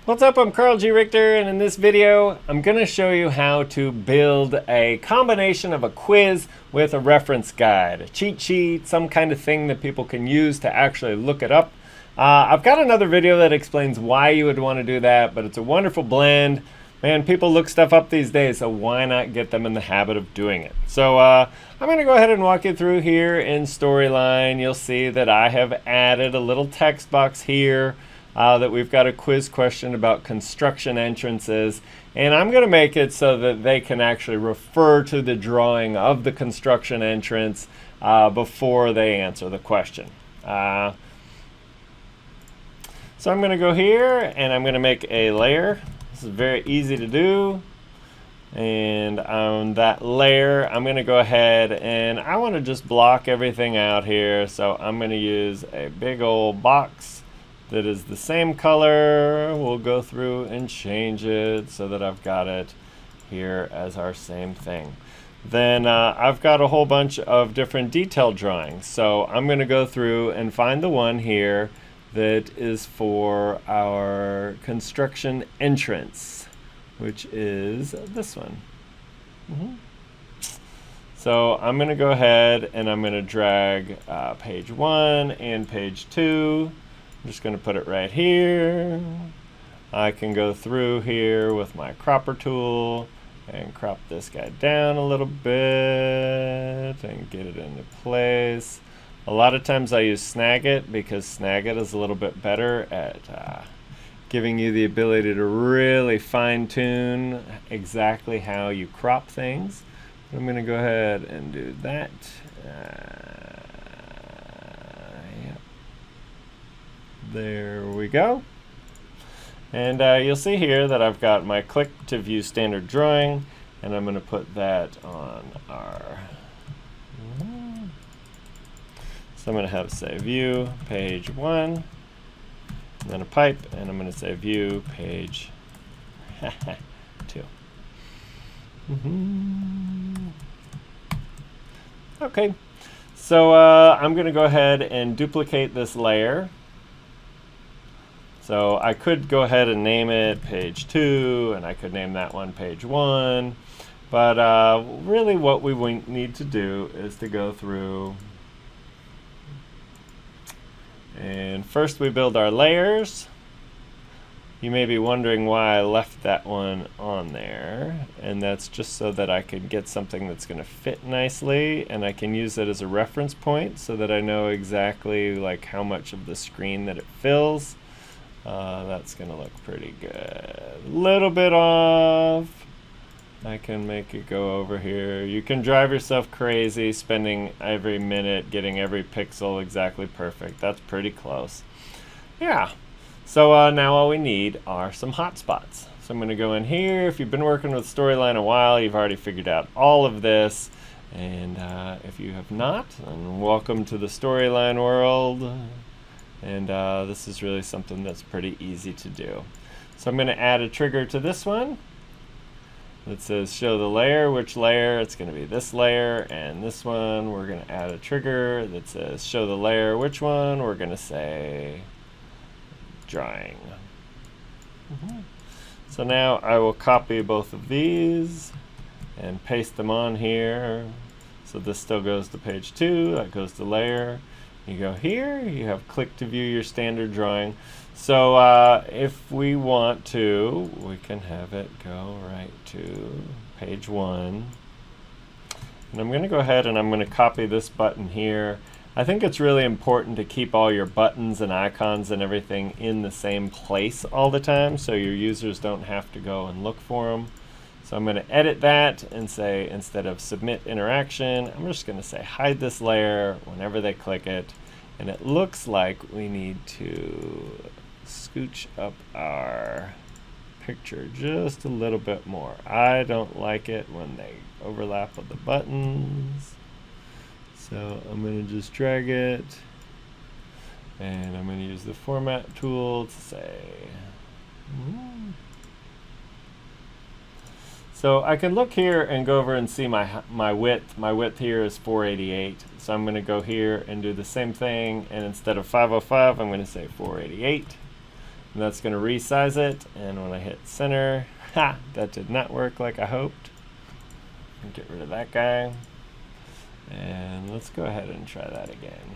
What's up, I'm Karl Richter, and in this video I'm going to show you how to build a combination of a quiz with a reference guide, a cheat sheet, some kind of thing that people can use to actually look it up. I've got another video that explains why you would want to do that, but it's a wonderful blend. Man, people look stuff up these days, so why not get them in the habit of doing it? So I'm going to go ahead and walk you through here in Storyline. You'll see that I have added a little text box here. That we've got a quiz question about construction entrances, and I'm going to make it so that they can actually refer to the drawing of the construction entrance before they answer the question. So I'm going to go here and I'm going to make a layer. This is very easy to do, and on that layer I'm going to go ahead and I want to just block everything out here, so I'm going to use a big old box that is the same color. We'll go through and change it so that I've got it here as our same thing. Then I've got a whole bunch of different detail drawings. So I'm going to go through and find the one here that is for our construction entrance, which is this one. So I'm going to go ahead and I'm going to drag page 1 and page 2. I'm just going to put it right here. I can go through here with my cropper tool and crop this guy down a little bit and get it into place. A lot of times I use Snagit because Snagit is a little bit better at giving you the ability to really fine-tune exactly how you crop things. I'm going to go ahead and do that. There we go. And you'll see here that I've got my click to view standard drawing, and I'm going to put that on our. So I'm going to have say view page 1, and then a pipe, and I'm going to say view page 2. Okay, so I'm going to go ahead and duplicate this layer. So I could go ahead and name it page 2, and I could name that one page 1. But really what we need to do is to go through. And first we build our layers. You may be wondering why I left that one on there. And that's just so that I can get something that's going to fit nicely, and I can use it as a reference point so that I know exactly like how much of the screen that it fills. That's going to look pretty good. A little bit off. I can make it go over here. You can drive yourself crazy spending every minute getting every pixel exactly perfect. That's pretty close. Yeah. So now all we need are some hotspots. So I'm going to go in here. If you've been working with Storyline a while, you've already figured out all of this. And if you have not, then welcome to the Storyline world. And this is really something that's pretty easy to do. So I'm going to add a trigger to this one that says show the layer. Which layer? It's going to be this layer, and this one we're going to add a trigger that says show the layer. Which one? We're going to say drawing. So now I will copy both of these and paste them on here. So this still goes to page 2, that goes to layer. You go here, you have click to view your standard drawing. So if we want to, we can have it go right to page 1. And I'm going to go ahead and I'm going to copy this button here. I think it's really important to keep all your buttons and icons and everything in the same place all the time so your users don't have to go and look for them. So I'm going to edit that and say, instead of submit interaction, I'm just going to say hide this layer whenever they click it. And it looks like we need to scooch up our picture just a little bit more. I don't like it when they overlap with the buttons. So I'm going to just drag it. And I'm going to use the format tool to say. So I can look here and go over and see my width. My width here is 488. So I'm going to go here and do the same thing, and instead of 505, I'm going to say 488. And that's going to resize it. And when I hit center, ha, that did not work like I hoped. Get rid of that guy. And let's go ahead and try that again.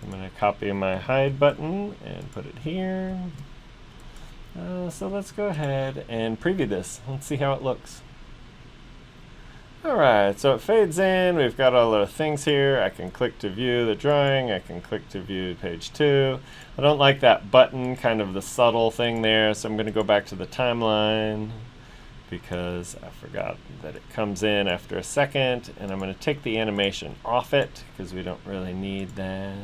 So I'm going to copy my hide button and put it here. So let's go ahead and preview this. Let's see how it looks. Alright, so it fades in. We've got all our things here. I can click to view the drawing. I can click to view page 2. I don't like that button, kind of the subtle thing there, so I'm going to go back to the timeline because I forgot that it comes in after a second, and I'm going to take the animation off it because we don't really need that.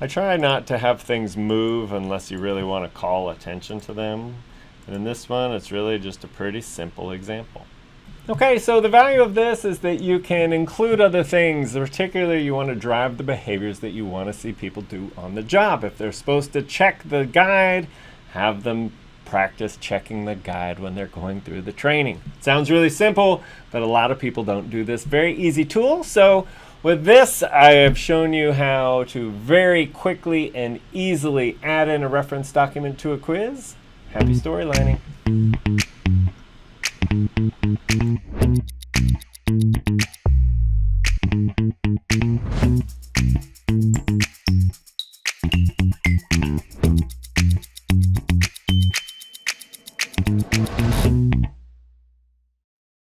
I try not to have things move unless you really want to call attention to them. And in this one, it's really just a pretty simple example. Okay, so the value of this is that you can include other things. Particularly, you want to drive the behaviors that you want to see people do on the job. If they're supposed to check the guide, have them practice checking the guide when they're going through the training. It sounds really simple, but a lot of people don't do this very easy tool. So with this, I have shown you how to very quickly and easily add in a reference document to a quiz. Happy storylining.